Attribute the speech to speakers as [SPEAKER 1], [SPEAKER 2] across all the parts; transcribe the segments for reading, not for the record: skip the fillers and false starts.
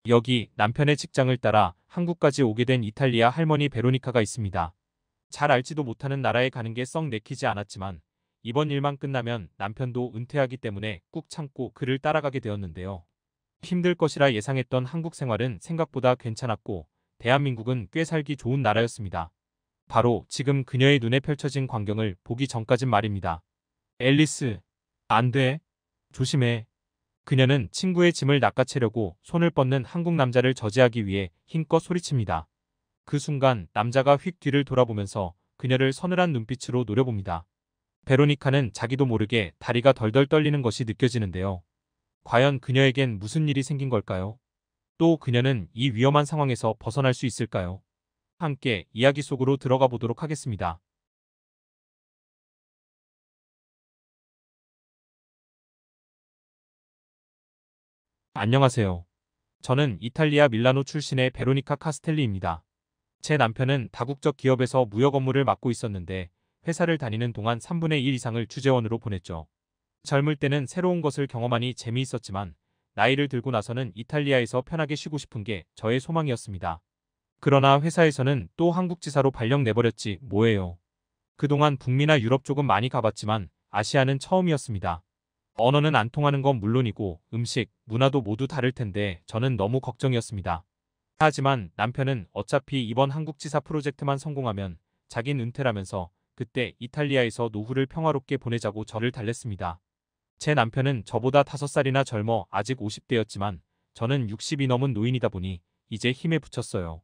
[SPEAKER 1] 여기 남편의 직장을 따라 한국까지 오게 된 이탈리아 할머니 베로니카가 있습니다. 잘 알지도 못하는 나라에 가는 게 썩 내키지 않았지만 이번 일만 끝나면 남편도 은퇴하기 때문에 꾹 참고 그를 따라가게 되었는데요. 힘들 것이라 예상했던 한국 생활은 생각보다 괜찮았고 대한민국은 꽤 살기 좋은 나라였습니다. 바로 지금 그녀의 눈에 펼쳐진 광경을 보기 전까진 말입니다. 앨리스, 안 돼. 조심해. 그녀는 친구의 짐을 낚아채려고 손을 뻗는 한국 남자를 저지하기 위해 힘껏 소리칩니다. 그 순간 남자가 휙 뒤를 돌아보면서 그녀를 서늘한 눈빛으로 노려봅니다. 베로니카는 자기도 모르게 다리가 덜덜 떨리는 것이 느껴지는데요. 과연 그녀에겐 무슨 일이 생긴 걸까요? 또 그녀는 이 위험한 상황에서 벗어날 수 있을까요? 함께 이야기 속으로 들어가 보도록 하겠습니다. 안녕하세요. 저는 이탈리아 밀라노 출신의 베로니카 카스텔리입니다. 제 남편은 다국적 기업에서 무역 업무를 맡고 있었는데 회사를 다니는 동안 3분의 1 이상을 주재원으로 보냈죠. 젊을 때는 새로운 것을 경험하니 재미있었지만 나이를 들고 나서는 이탈리아에서 편하게 쉬고 싶은 게 저의 소망이었습니다. 그러나 회사에서는 또 한국 지사로 발령 내버렸지 뭐예요. 그동안 북미나 유럽 쪽은 많이 가봤지만 아시아는 처음이었습니다. 언어는 안 통하는 건 물론이고 음식, 문화도 모두 다를 텐데 저는 너무 걱정이었습니다. 하지만 남편은 어차피 이번 한국지사 프로젝트만 성공하면 자긴 은퇴라면서 그때 이탈리아에서 노후를 평화롭게 보내자고 저를 달랬습니다. 제 남편은 저보다 5살이나 젊어 아직 50대였지만 저는 60이 넘은 노인이다 보니 이제 힘에 부쳤어요.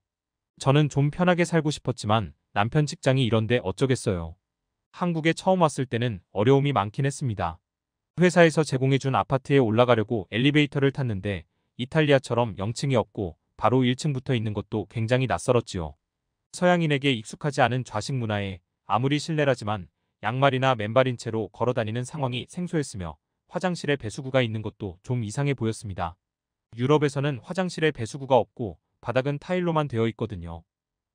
[SPEAKER 1] 저는 좀 편하게 살고 싶었지만 남편 직장이 이런데 어쩌겠어요. 한국에 처음 왔을 때는 어려움이 많긴 했습니다. 회사에서 제공해준 아파트에 올라가려고 엘리베이터를 탔는데 이탈리아처럼 0층이 없고 바로 1층 붙어 있는 것도 굉장히 낯설었지요. 서양인에게 익숙하지 않은 좌식 문화에 아무리 실내라지만 양말이나 맨발인 채로 걸어다니는 상황이 생소했으며 화장실에 배수구가 있는 것도 좀 이상해 보였습니다. 유럽에서는 화장실에 배수구가 없고 바닥은 타일로만 되어 있거든요.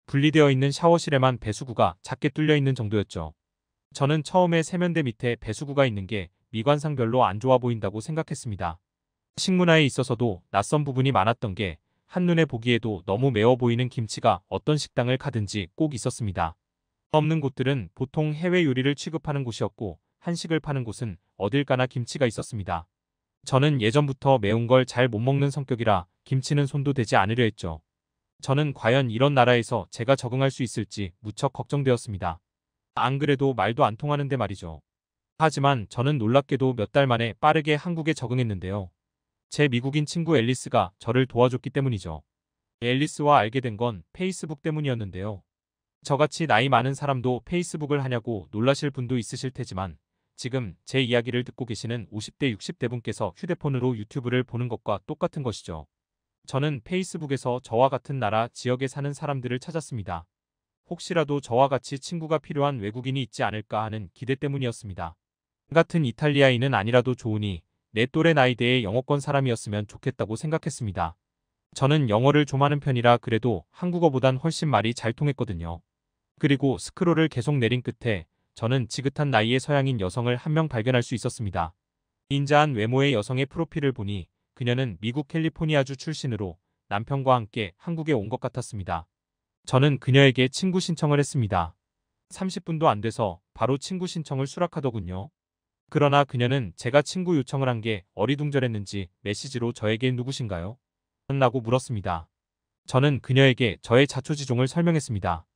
[SPEAKER 1] 분리되어 있는 샤워실에만 배수구가 작게 뚫려 있는 정도였죠. 저는 처음에 세면대 밑에 배수구가 있는 게 미관상 별로 안 좋아 보인다고 생각했습니다. 식문화에 있어서도 낯선 부분이 많았던 게 한눈에 보기에도 너무 매워 보이는 김치가 어떤 식당을 가든지 꼭 있었습니다. 없는 곳들은 보통 해외 요리를 취급하는 곳이었고 한식을 파는 곳은 어딜 가나 김치가 있었습니다. 저는 예전부터 매운 걸 잘 못 먹는 성격이라 김치는 손도 대지 않으려 했죠. 저는 과연 이런 나라에서 제가 적응할 수 있을지 무척 걱정되었습니다. 안 그래도 말도 안 통하는데 말이죠. 하지만 저는 놀랍게도 몇 달 만에 빠르게 한국에 적응했는데요. 제 미국인 친구 앨리스가 저를 도와줬기 때문이죠. 앨리스와 알게 된 건 페이스북 때문이었는데요. 저같이 나이 많은 사람도 페이스북을 하냐고 놀라실 분도 있으실 테지만 지금 제 이야기를 듣고 계시는 50대 60대 분께서 휴대폰으로 유튜브를 보는 것과 똑같은 것이죠. 저는 페이스북에서 저와 같은 나라 지역에 사는 사람들을 찾았습니다. 혹시라도 저와 같이 친구가 필요한 외국인이 있지 않을까 하는 기대 때문이었습니다. 같은 이탈리아인은 아니라도 좋으니 내 또래 나이대의 영어권 사람이었으면 좋겠다고 생각했습니다. 저는 영어를 좀 하는 편이라 그래도 한국어보단 훨씬 말이 잘 통했거든요. 그리고 스크롤을 계속 내린 끝에 저는 지긋한 나이의 서양인 여성을 한 명 발견할 수 있었습니다. 인자한 외모의 여성의 프로필을 보니 그녀는 미국 캘리포니아주 출신으로 남편과 함께 한국에 온 것 같았습니다. 저는 그녀에게 친구 신청을 했습니다. 30분도 안 돼서 바로 친구 신청을 수락하더군요. 그러나 그녀는 제가 친구 요청을 한 게 어리둥절했는지 메시지로 저에게 누구신가요? 라고 물었습니다. 저는 그녀에게 저의 자초지종을 설명했습니다.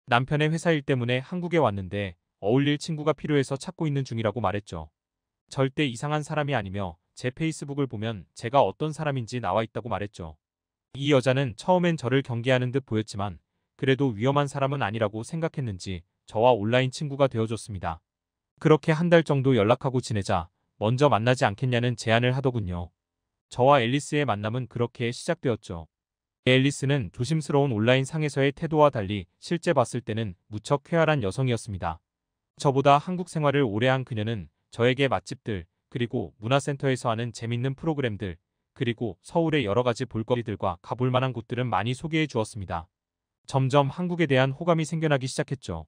[SPEAKER 1] 남편의 회사 일 때문에 한국에 왔는데 어울릴 친구가 필요해서 찾고 있는 중이라고 말했죠. 절대 이상한 사람이 아니며 제 페이스북을 보면 제가 어떤 사람인지 나와 있다고 말했죠. 이 여자는 처음엔 저를 경계하는 듯 보였지만 그래도 위험한 사람은 아니라고 생각했는지 저와 온라인 친구가 되어줬습니다. 그렇게 한 달 정도 연락하고 지내자 먼저 만나지 않겠냐는 제안을 하더군요. 저와 앨리스의 만남은 그렇게 시작되었죠. 앨리스는 조심스러운 온라인 상에서의 태도와 달리 실제 봤을 때는 무척 쾌활한 여성이었습니다. 저보다 한국 생활을 오래 한 그녀는 저에게 맛집들, 그리고 문화센터에서 하는 재밌는 프로그램들, 그리고 서울의 여러 가지 볼거리들과 가볼 만한 곳들은 많이 소개해 주었습니다. 점점 한국에 대한 호감이 생겨나기 시작했죠.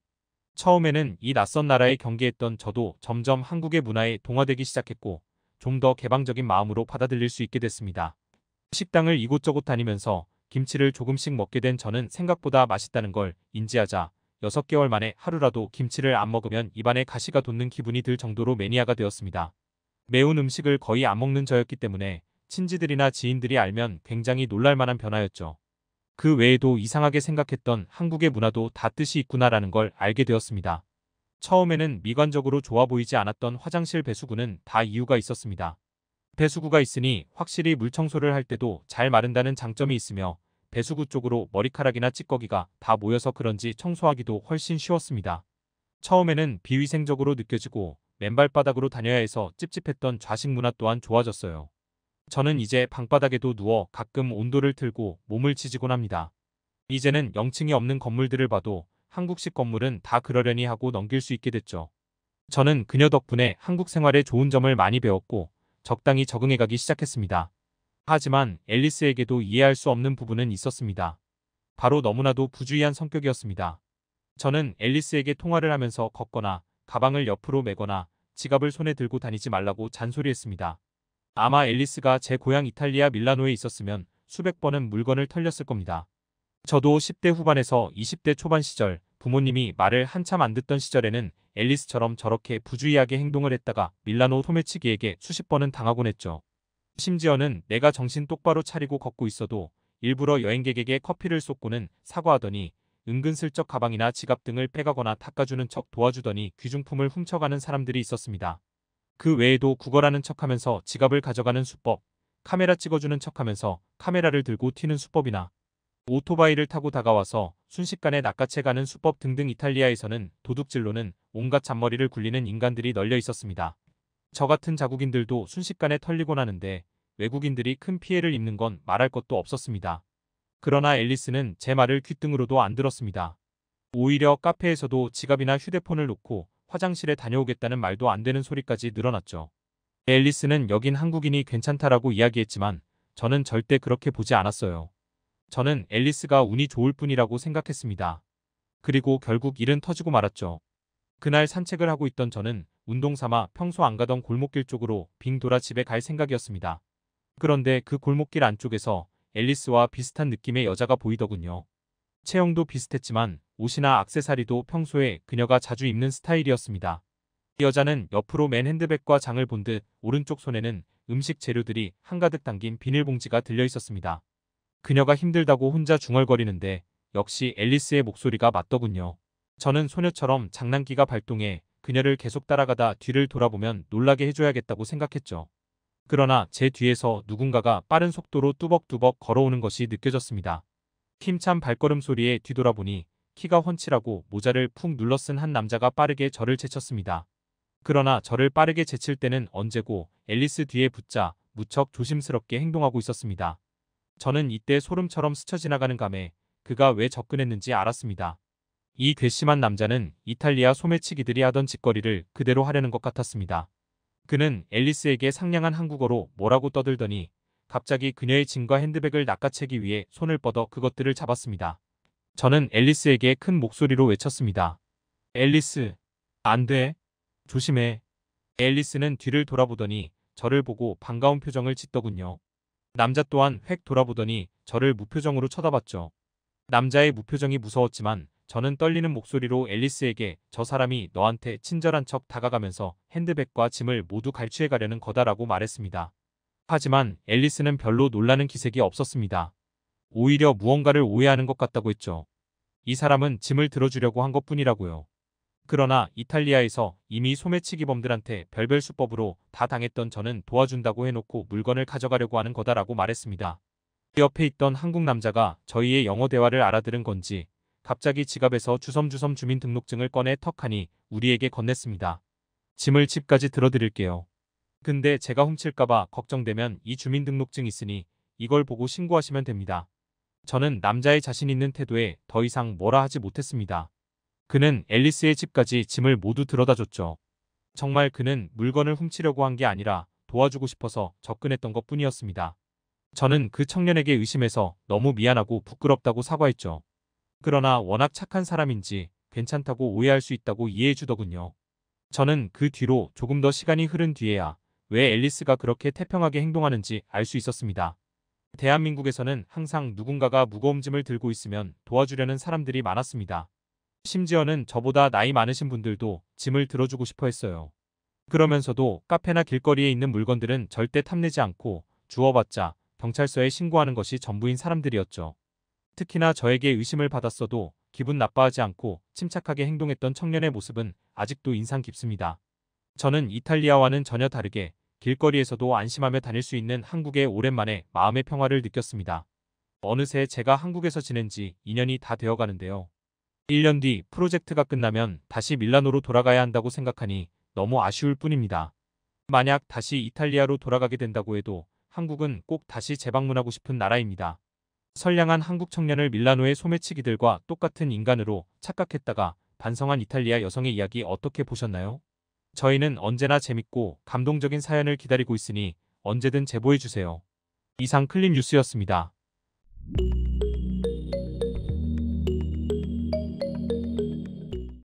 [SPEAKER 1] 처음에는 이 낯선 나라에 경계했던 저도 점점 한국의 문화에 동화되기 시작했고 좀 더 개방적인 마음으로 받아들일 수 있게 됐습니다. 식당을 이곳저곳 다니면서 김치를 조금씩 먹게 된 저는 생각보다 맛있다는 걸 인지하자 6개월 만에 하루라도 김치를 안 먹으면 입안에 가시가 돋는 기분이 들 정도로 매니아가 되었습니다. 매운 음식을 거의 안 먹는 저였기 때문에 친지들이나 지인들이 알면 굉장히 놀랄 만한 변화였죠. 그 외에도 이상하게 생각했던 한국의 문화도 다 뜻이 있구나라는 걸 알게 되었습니다. 처음에는 미관적으로 좋아 보이지 않았던 화장실 배수구는 다 이유가 있었습니다. 배수구가 있으니 확실히 물 청소를 할 때도 잘 마른다는 장점이 있으며 배수구 쪽으로 머리카락이나 찌꺼기가 다 모여서 그런지 청소하기도 훨씬 쉬웠습니다. 처음에는 비위생적으로 느껴지고 맨발바닥으로 다녀야 해서 찝찝했던 좌식 문화 또한 좋아졌어요. 저는 이제 방바닥에도 누워 가끔 온도를 틀고 몸을 지지곤 합니다. 이제는 영층이 없는 건물들을 봐도 한국식 건물은 다 그러려니 하고 넘길 수 있게 됐죠. 저는 그녀 덕분에 한국 생활에 좋은 점을 많이 배웠고 적당히 적응해가기 시작했습니다. 하지만 앨리스에게도 이해할 수 없는 부분은 있었습니다. 바로 너무나도 부주의한 성격이었습니다. 저는 앨리스에게 통화를 하면서 걷거나 가방을 옆으로 메거나 지갑을 손에 들고 다니지 말라고 잔소리했습니다. 아마 앨리스가 제 고향 이탈리아 밀라노에 있었으면 수백 번은 물건을 털렸을 겁니다. 저도 10대 후반에서 20대 초반 시절 부모님이 말을 한참 안 듣던 시절에는 앨리스처럼 저렇게 부주의하게 행동을 했다가 밀라노 소매치기에게 수십 번은 당하곤 했죠. 심지어는 내가 정신 똑바로 차리고 걷고 있어도 일부러 여행객에게 커피를 쏟고는 사과하더니 은근슬쩍 가방이나 지갑 등을 빼가거나 닦아주는 척 도와주더니 귀중품을 훔쳐가는 사람들이 있었습니다. 그 외에도 구걸하는 척하면서 지갑을 가져가는 수법, 카메라 찍어주는 척하면서 카메라를 들고 튀는 수법이나 오토바이를 타고 다가와서 순식간에 낚아채가는 수법 등등 이탈리아에서는 도둑질로는 온갖 잔머리를 굴리는 인간들이 널려 있었습니다. 저 같은 자국인들도 순식간에 털리곤 하는데 외국인들이 큰 피해를 입는 건 말할 것도 없었습니다. 그러나 앨리스는 제 말을 귓등으로도 안 들었습니다. 오히려 카페에서도 지갑이나 휴대폰을 놓고 화장실에 다녀오겠다는 말도 안 되는 소리까지 늘어났죠. 앨리스는 여긴 한국인이 괜찮다라고 이야기했지만 저는 절대 그렇게 보지 않았어요. 저는 앨리스가 운이 좋을 뿐이라고 생각했습니다. 그리고 결국 일은 터지고 말았죠. 그날 산책을 하고 있던 저는 운동 삼아 평소 안 가던 골목길 쪽으로 빙 돌아 집에 갈 생각이었습니다. 그런데 그 골목길 안쪽에서 앨리스와 비슷한 느낌의 여자가 보이더군요. 체형도 비슷했지만 옷이나 액세서리도 평소에 그녀가 자주 입는 스타일이었습니다. 이 여자는 옆으로 맨 핸드백과 장을 본 듯 오른쪽 손에는 음식 재료들이 한가득 담긴 비닐봉지가 들려 있었습니다. 그녀가 힘들다고 혼자 중얼거리는데 역시 앨리스의 목소리가 맞더군요. 저는 소녀처럼 장난기가 발동해 그녀를 계속 따라가다 뒤를 돌아보면 놀라게 해줘야겠다고 생각했죠. 그러나 제 뒤에서 누군가가 빠른 속도로 뚜벅뚜벅 걸어오는 것이 느껴졌습니다. 힘찬 발걸음 소리에 뒤돌아보니 키가 훤칠하고 모자를 푹 눌러 쓴 한 남자가 빠르게 저를 제쳤습니다. 그러나 저를 빠르게 제칠 때는 언제고 앨리스 뒤에 붙자 무척 조심스럽게 행동하고 있었습니다. 저는 이때 소름처럼 스쳐 지나가는 감에 그가 왜 접근했는지 알았습니다. 이 괘씸한 남자는 이탈리아 소매치기들이 하던 짓거리를 그대로 하려는 것 같았습니다. 그는 앨리스에게 상냥한 한국어로 뭐라고 떠들더니 갑자기 그녀의 짐과 핸드백을 낚아채기 위해 손을 뻗어 그것들을 잡았습니다. 저는 앨리스에게 큰 목소리로 외쳤습니다. 앨리스, 안 돼. 조심해. 앨리스는 뒤를 돌아보더니 저를 보고 반가운 표정을 짓더군요. 남자 또한 획 돌아보더니 저를 무표정으로 쳐다봤죠. 남자의 무표정이 무서웠지만 저는 떨리는 목소리로 앨리스에게 저 사람이 너한테 친절한 척 다가가면서 핸드백과 짐을 모두 갈취해 가려는 거다라고 말했습니다. 하지만 앨리스는 별로 놀라는 기색이 없었습니다. 오히려 무언가를 오해하는 것 같다고 했죠. 이 사람은 짐을 들어주려고 한 것뿐이라고요. 그러나 이탈리아에서 이미 소매치기범들한테 별별 수법으로 다 당했던 저는 도와준다고 해놓고 물건을 가져가려고 하는 거다라고 말했습니다. 그 옆에 있던 한국 남자가 저희의 영어 대화를 알아들은 건지 갑자기 지갑에서 주섬주섬 주민등록증을 꺼내 턱하니 우리에게 건넸습니다. 짐을 집까지 들어드릴게요. 근데 제가 훔칠까봐 걱정되면 이 주민등록증 있으니 이걸 보고 신고하시면 됩니다. 저는 남자의 자신 있는 태도에 더 이상 뭐라 하지 못했습니다. 그는 앨리스의 집까지 짐을 모두 들어다줬죠. 정말 그는 물건을 훔치려고 한 게 아니라 도와주고 싶어서 접근했던 것뿐이었습니다. 저는 그 청년에게 의심해서 너무 미안하고 부끄럽다고 사과했죠. 그러나 워낙 착한 사람인지 괜찮다고 오해할 수 있다고 이해해 주더군요. 저는 그 뒤로 조금 더 시간이 흐른 뒤에야 왜 앨리스가 그렇게 태평하게 행동하는지 알 수 있었습니다. 대한민국에서는 항상 누군가가 무거운 짐을 들고 있으면 도와주려는 사람들이 많았습니다. 심지어는 저보다 나이 많으신 분들도 짐을 들어주고 싶어 했어요. 그러면서도 카페나 길거리에 있는 물건들은 절대 탐내지 않고 주워봤자 경찰서에 신고하는 것이 전부인 사람들이었죠. 특히나 저에게 의심을 받았어도 기분 나빠하지 않고 침착하게 행동했던 청년의 모습은 아직도 인상 깊습니다. 저는 이탈리아와는 전혀 다르게 길거리에서도 안심하며 다닐 수 있는 한국에 오랜만에 마음의 평화를 느꼈습니다. 어느새 제가 한국에서 지낸 지 2년이 다 되어 가는데요. 1년 뒤 프로젝트가 끝나면 다시 밀라노로 돌아가야 한다고 생각하니 너무 아쉬울 뿐입니다. 만약 다시 이탈리아로 돌아가게 된다고 해도 한국은 꼭 다시 재방문하고 싶은 나라입니다. 선량한 한국 청년을 밀라노의 소매치기들과 똑같은 인간으로 착각했다가 반성한 이탈리아 여성의 이야기 어떻게 보셨나요? 저희는 언제나 재밌고 감동적인 사연을 기다리고 있으니 언제든 제보해주세요. 이상 클립 뉴스였습니다.